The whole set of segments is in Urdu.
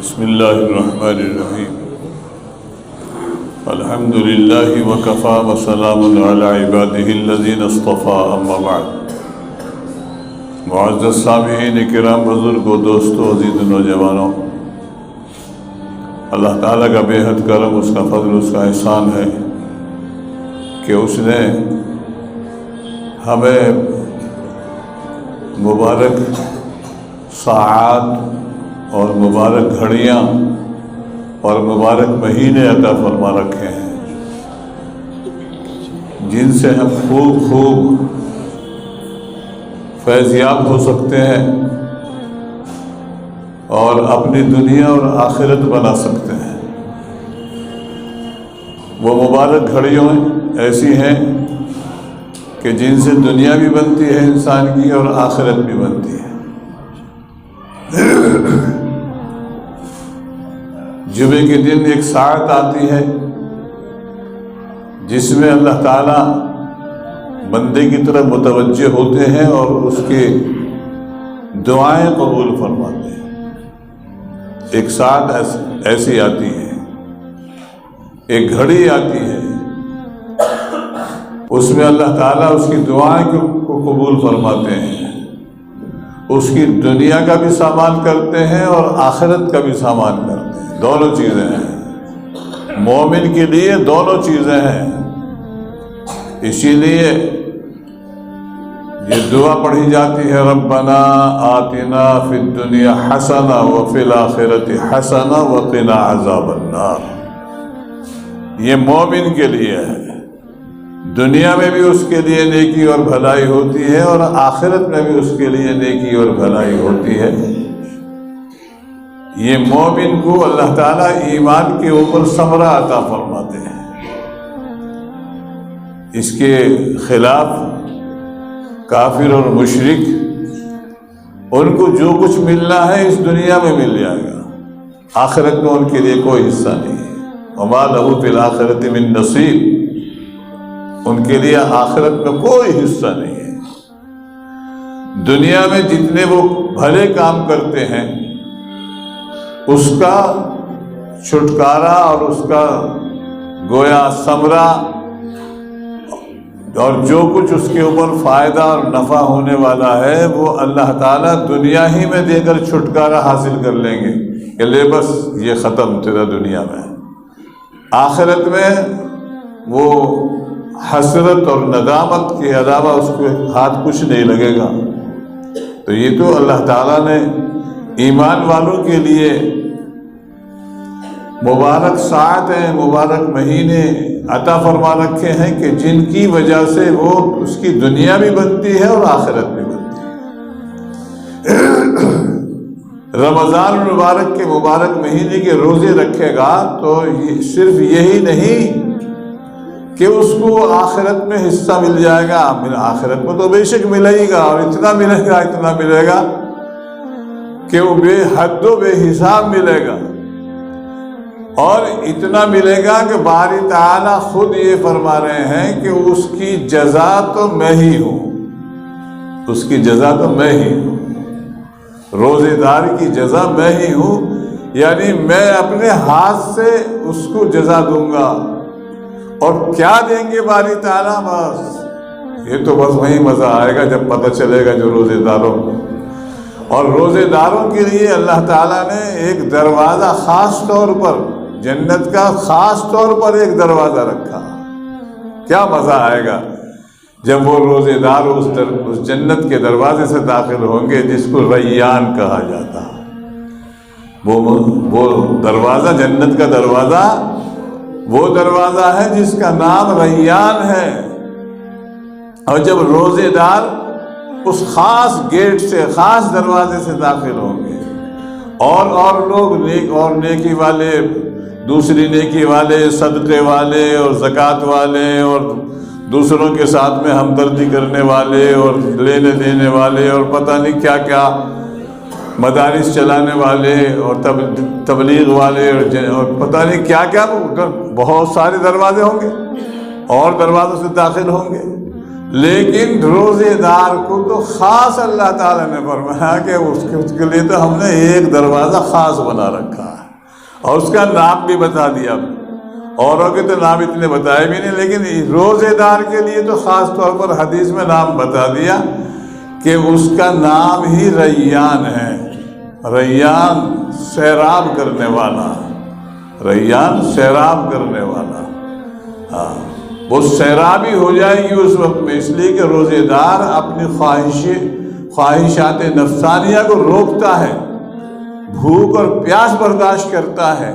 بسم اللہ الرحمن الرحیم الحمد للہ وکفی وسلام علی عبادہ الذین اصطفی اما بعد۔ معزز سامعین کرام، بزرگوں، دوستوں، عزیز نوجوانوں، اللہ تعالیٰ کا بے حد کرم، اس کا فضل، اس کا احسان ہے کہ اس نے ہمیں مبارک ساعات اور مبارک گھڑیاں اور مبارک مہینے عطا فرما رکھے ہیں، جن سے ہم خوب فیض یاب ہو سکتے ہیں اور اپنی دنیا اور آخرت بنا سکتے ہیں۔ وہ مبارک گھڑیوں ایسی ہیں کہ جن سے دنیا بھی بنتی ہے انسان کی اور آخرت بھی بنتی ہے۔ جمعے کے دن ایک ساعت آتی ہے جس میں اللہ تعالیٰ بندے کی طرف متوجہ ہوتے ہیں اور اس کے دعائیں قبول فرماتے ہیں۔ ایک ساعت ایسی آتی ہے، ایک گھڑی آتی ہے، اس میں اللہ تعالیٰ اس کی دعائیں کو قبول فرماتے ہیں، اس کی دنیا کا بھی سامان کرتے ہیں اور آخرت کا بھی سامان کرتے ہیں۔ دونوں چیزیں ہیں، مومن کے لیے دونوں چیزیں ہیں۔ اسی لیے یہ دعا پڑھی جاتی ہے، ربنا آتنا فی الدنیا حسنہ وفی الآخرۃ حسنہ وقنا عذاب النار۔ یہ مومن کے لیے ہے، دنیا میں بھی اس کے لیے نیکی اور بھلائی ہوتی ہے اور آخرت میں بھی اس کے لیے نیکی اور بھلائی ہوتی ہے۔ یہ مومن کو اللہ تعالیٰ ایمان کے اوپر ثمرہ عطا فرماتے ہیں۔ اس کے خلاف کافر اور مشرک، ان کو جو کچھ ملنا ہے اس دنیا میں مل جائے گا، آخرت میں ان کے لیے کوئی حصہ نہیں ہے۔ وما لہ فی الآخرۃ من نصیب، ان کے لیے آخرت میں کوئی حصہ نہیں ہے۔ دنیا میں جتنے وہ بھلے کام کرتے ہیں اس کا چھٹکارا اور اس کا گویا ثمرہ اور جو کچھ اس کے اوپر فائدہ اور نفع ہونے والا ہے وہ اللہ تعالیٰ دنیا ہی میں دے کر چھٹکارا حاصل کر لیں گے کہ لے بس یہ ختم تیرا دنیا میں۔ آخرت میں وہ حسرت اور ندامت کے علاوہ اس کے ہاتھ کچھ نہیں لگے گا۔ تو یہ تو اللہ تعالیٰ نے ایمان والوں کے لیے مبارک ساعتیں، مبارک مہینے عطا فرما رکھے ہیں کہ جن کی وجہ سے وہ اس کی دنیا بھی بنتی ہے اور آخرت بھی بنتی ہے۔ رمضان المبارک کے مبارک مہینے کے روزے رکھے گا تو صرف یہی نہیں کہ اس کو آخرت میں حصہ مل جائے گا، آخرت میں تو بے شک ملے گا اور اتنا ملے گا کہ وہ بے حد و بے حساب ملے گا، اور اتنا ملے گا کہ باری تعالیٰ خود یہ فرما رہے ہیں کہ اس کی جزا تو میں ہی ہوں، اس کی جزا تو میں ہی ہوں، روزے دار کی جزا میں ہی ہوں، یعنی میں اپنے ہاتھ سے اس کو جزا دوں گا۔ اور کیا دیں گے باری تعالیٰ؟ بس یہ تو بس وہی مزہ آئے گا جب پتہ چلے گا جو روزے داروں کو۔ اور روزے داروں کے لیے اللہ تعالیٰ نے ایک دروازہ خاص طور پر، جنت کا خاص طور پر ایک دروازہ رکھا۔ کیا مزہ آئے گا جب وہ روزے دار اس جنت کے دروازے سے داخل ہوں گے جس کو ریان کہا جاتا۔ وہ دروازہ، جنت کا دروازہ، وہ دروازہ ہے جس کا نام ریان ہے۔ اور جب روزے دار اس خاص گیٹ سے، خاص دروازے سے داخل ہوں گے اور لوگ نیکی والے، دوسری نیکی والے، صدقے والے اور زکوٰۃ والے اور دوسروں کے ساتھ میں ہمدردی کرنے والے اور لینے دینے والے اور پتہ نہیں کیا کیا، مدارس چلانے والے اور تبلیغ والے اور پتہ نہیں کیا کیا، بہت سارے دروازے ہوں گے اور دروازوں سے داخل ہوں گے۔ لیکن روزے دار کو تو خاص اللہ تعالیٰ نے فرمایا کہ اس کے لیے تو ہم نے ایک دروازہ خاص بنا رکھا ہے، اور اس کا نام بھی بتا دیا۔ اوروں کے تو نام اتنے بتائے بھی نہیں، لیکن روزے دار کے لیے تو خاص طور پر حدیث میں نام بتا دیا کہ اس کا نام ہی ریان ہے۔ ریان سیراب کرنے والا، ریان سیراب کرنے والا۔ ہاں، وہ سیرابی ہو جائے گی اس وقت میں، اس لیے کہ روزے دار اپنی خواہشات نفسانیہ کو روکتا ہے، بھوک اور پیاس برداشت کرتا ہے۔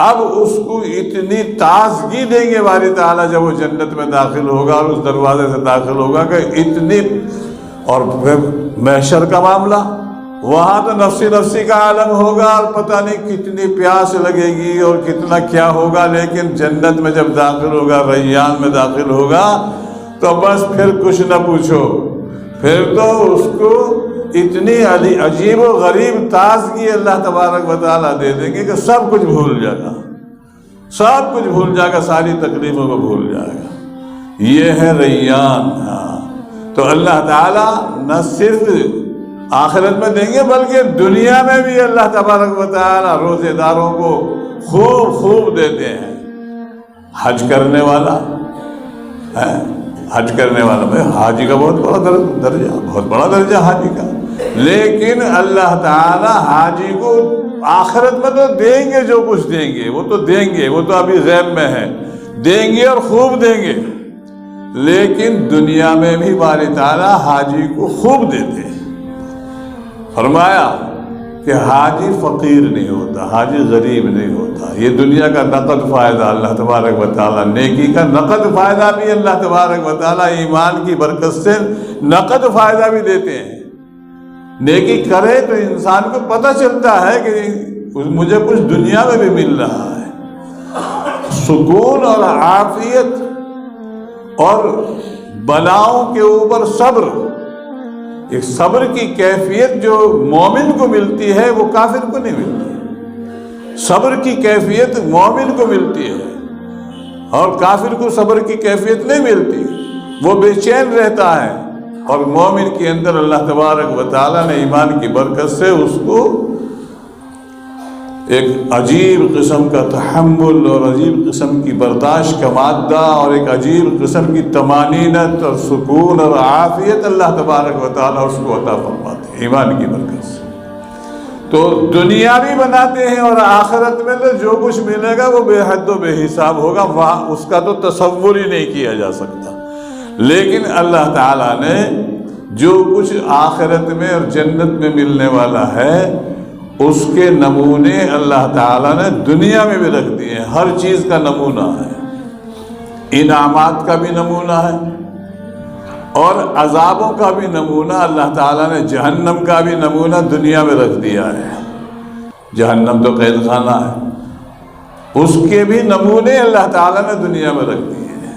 اب اس کو اتنی تازگی دیں گے باری تعالیٰ جب وہ جنت میں داخل ہوگا اور اس دروازے سے داخل ہوگا کہ اتنی، اور پھر محشر کا معاملہ، وہاں تو نفسی نفسی کا عالم ہوگا اور پتہ نہیں کتنی پیاس لگے گی اور کتنا کیا ہوگا، لیکن جنت میں جب داخل ہوگا، ریان میں داخل ہوگا، تو بس پھر کچھ نہ پوچھو، پھر تو اس کو اتنی عجیب و غریب تازگی اللہ تبارک و تعالیٰ دے دیں گے کہ سب کچھ بھول جائے گا، سب کچھ بھول جائے گا، ساری تکلیفوں کو بھول جائے گا۔ یہ ہے ریان۔ ہاں، تو اللہ تعالیٰ نہ صرف آخرت میں دیں گے بلکہ دنیا میں بھی اللہ تبارک و تعالیٰ روزے داروں کو خوب خوب دیتے ہیں۔ حج کرنے والا ہے، حج کرنے والا میں حاجی کا بہت بڑا درجہ، بہت بڑا درجہ حاجی کا، لیکن اللہ تعالیٰ حاجی کو آخرت میں تو دیں گے، جو کچھ دیں گے وہ تو دیں گے، وہ تو ابھی غیب میں ہے، دیں گے اور خوب دیں گے، لیکن دنیا میں بھی باری تعالیٰ حاجی کو خوب دیتے ہیں۔ فرمایا کہ حاجی فقیر نہیں ہوتا، حاجی غریب نہیں ہوتا۔ یہ دنیا کا نقد فائدہ اللہ تبارک و تعالیٰ، نیکی کا نقد فائدہ بھی اللہ تبارک و تعالیٰ ایمان کی برکت سے نقد فائدہ بھی دیتے ہیں۔ نیکی کرے تو انسان کو پتہ چلتا ہے کہ مجھے کچھ دنیا میں بھی مل رہا ہے، سکون اور عافیت اور بلاؤں کے اوپر صبر۔ ایک صبر کی کیفیت جو مومن کو ملتی ہے وہ کافر کو نہیں ملتی۔ صبر کی کیفیت مومن کو ملتی ہے اور کافر کو صبر کی کیفیت نہیں ملتی، وہ بے چین رہتا ہے۔ اور مومن کے اندر اللہ تبارک و تعالیٰ نے ایمان کی برکت سے اس کو ایک عجیب قسم کا تحمل اور عجیب قسم کی برداشت کا مادہ اور ایک عجیب قسم کی طمانینت اور سکون اور عافیت اللہ تبارک و تعالیٰ اس کو عطا فرماتے ہیں ایمان کی برکت سے۔ تو دنیا بھی بناتے ہیں اور آخرت میں تو جو کچھ ملے گا وہ بے حد و بے حساب ہوگا، وہاں اس کا تو تصور ہی نہیں کیا جا سکتا۔ لیکن اللہ تعالیٰ نے جو کچھ آخرت میں اور جنت میں ملنے والا ہے اس کے نمونے اللہ تعالیٰ نے دنیا میں بھی رکھ دیے ہیں۔ ہر چیز کا نمونہ ہے، انعامات کا بھی نمونہ ہے اور عذابوں کا بھی نمونہ اللہ تعالیٰ نے، جہنم کا بھی نمونہ دنیا میں رکھ دیا ہے۔ جہنم تو قید خانہ ہے، اس کے بھی نمونے اللہ تعالیٰ نے دنیا میں رکھ دیے ہیں۔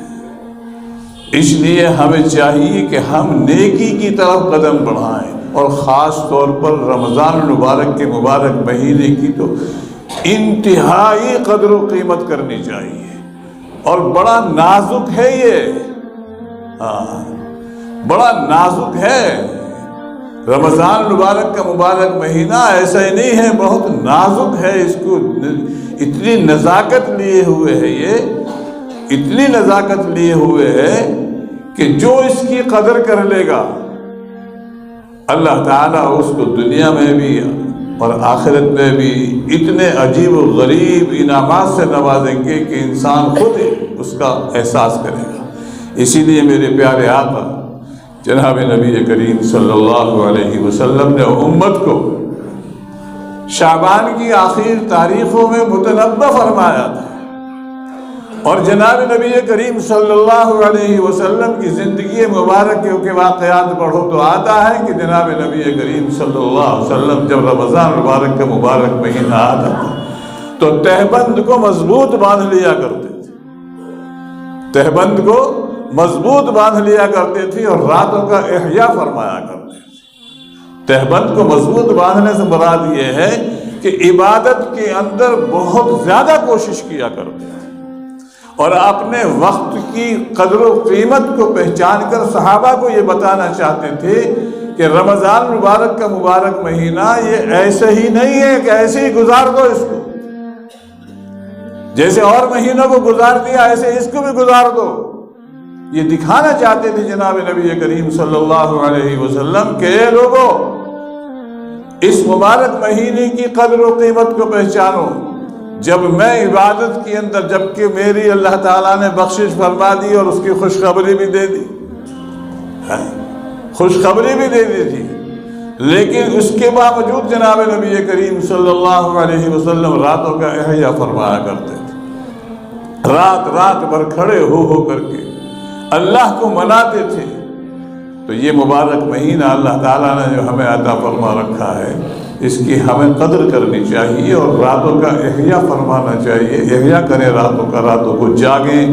اس لیے ہمیں چاہیے کہ ہم نیکی کی طرف قدم بڑھائیں، اور خاص طور پر رمضان المبارک کے مبارک مہینے کی تو انتہائی قدر و قیمت کرنی چاہیے، اور بڑا نازک ہے یہ، بڑا نازک ہے۔ رمضان المبارک کا مبارک مہینہ ایسا ہی نہیں ہے، بہت نازک ہے، اس کو اتنی نزاکت لیے ہوئے ہے، یہ اتنی نزاکت لیے ہوئے ہے کہ جو اس کی قدر کر لے گا اللہ تعالیٰ اس کو دنیا میں بھی اور آخرت میں بھی اتنے عجیب و غریب انعامات سے نوازیں گے کہ انسان خود اس کا احساس کرے گا۔ اسی لیے میرے پیارے آقا جناب نبی کریم صلی اللہ علیہ وسلم نے امت کو شعبان کی آخر تاریخوں میں متنبہ فرمایا تھا، اور جناب نبی کریم صلی اللہ علیہ وسلم کی زندگی مبارک کے واقعات پڑھو تو آتا ہے کہ جناب نبی کریم صلی اللہ علیہ وسلم جب رمضان مبارک کا مبارک مہینہ آتا تھا تو تہبند کو مضبوط باندھ لیا کرتے تھے، تہبند کو مضبوط باندھ لیا کرتے تھے اور راتوں کا احیاء فرمایا کرتے تھے۔ تہبند کو مضبوط باندھنے سے مراد یہ ہے کہ عبادت کے اندر بہت زیادہ کوشش کیا کرتے تھے، اور اپنے وقت کی قدر و قیمت کو پہچان کر صحابہ کو یہ بتانا چاہتے تھے کہ رمضان مبارک کا مبارک مہینہ یہ ایسے ہی نہیں ہے کہ ایسے ہی گزار دو اس کو، جیسے اور مہینوں کو گزار دیا ایسے اس کو بھی گزار دو۔ یہ دکھانا چاہتے تھے جناب نبی کریم صلی اللہ علیہ وسلم کہ اے لوگو، اس مبارک مہینے کی قدر و قیمت کو پہچانو۔ جب میں عبادت کے اندر، جبکہ میری اللہ تعالیٰ نے بخشش فرما دی اور اس کی خوشخبری بھی دے دی، خوشخبری بھی دے دی تھی، لیکن اس کے باوجود جناب نبی کریم صلی اللہ علیہ وسلم راتوں کا احیاء فرمایا کرتے تھے، رات بھر کھڑے ہو کر کے اللہ کو مناتے تھے۔ تو یہ مبارک مہینہ اللہ تعالیٰ نے جو ہمیں عطا فرما رکھا ہے، اس کی ہمیں قدر کرنی چاہیے اور راتوں کا احیاء فرمانا چاہیے۔ احیاء کریں راتوں کا، راتوں کو جاگیں،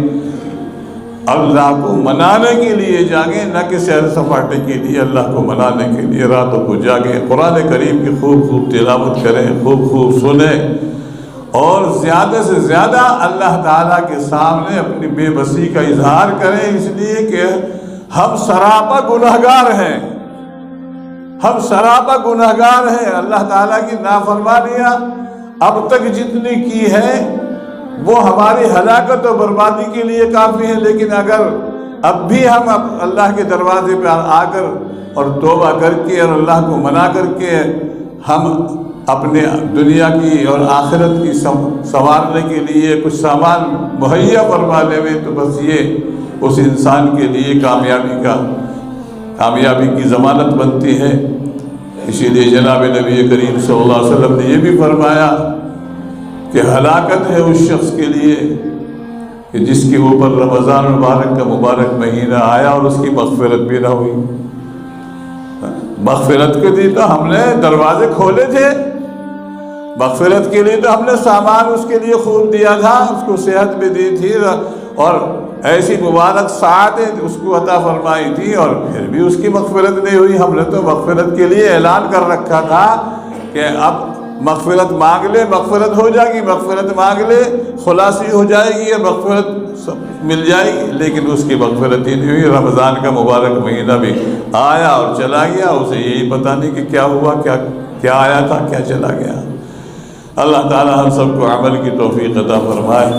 اللہ کو منانے کے لیے جاگیں، نہ کہ سیر سپاٹے کے لیے، اللہ کو منانے کے لیے راتوں کو جاگیں۔ قرآن کریم کی خوب تلاوت کریں، خوب سنیں، اور زیادہ سے زیادہ اللہ تعالیٰ کے سامنے اپنی بے بسی کا اظہار کریں، اس لیے کہ ہم سراپا گنہگار ہیں، ہم سراپا گنہگار ہیں۔ اللہ تعالیٰ کی نافرمانیاں اب تک جتنی کی ہیں وہ ہماری ہلاکت و بربادی کے لیے کافی ہے، لیکن اگر اب بھی ہم اللہ کے دروازے پہ آ کر اور توبہ کر کے اور اللہ کو منا کر کے ہم اپنے دنیا کی اور آخرت کی سنوارنے کے لیے کچھ سامان مہیا فرما لے میں، تو بس یہ اس انسان کے لیے کامیابی کی ضمانت بنتی ہے۔ اسی لیے جناب نبی کریم صلی اللہ علیہ وسلم نے یہ بھی فرمایا کہ ہلاکت ہے اس شخص کے لیے کہ جس کے اوپر رمضان مبارک کا مبارک مہینہ آیا اور اس کی مغفرت بھی نہ ہوئی۔ مغفرت کے لیے تو ہم نے دروازے کھولے تھے، مغفرت کے لیے تو ہم نے سامان اس کے لیے خوب دیا تھا، اس کو صحت بھی دی تھی اور ایسی مبارک ساعتیں اس کو عطا فرمائی تھی، اور پھر بھی اس کی مغفرت نہیں ہوئی۔ ہم نے تو مغفرت کے لیے اعلان کر رکھا تھا کہ اب مغفرت مانگ لے، مغفرت ہو جائے گی، مغفرت مانگ لے، خلاصی ہو جائے گی اور مغفرت مل جائے گی، لیکن اس کی مغفرت ہی نہیں ہوئی۔ رمضان کا مبارک مہینہ بھی آیا اور چلا گیا، اسے یہی پتہ نہیں کہ کیا ہوا، کیا آیا تھا، کیا چلا گیا۔ اللہ تعالی ہم سب کو عمل کی توفیق عطا فرمائے۔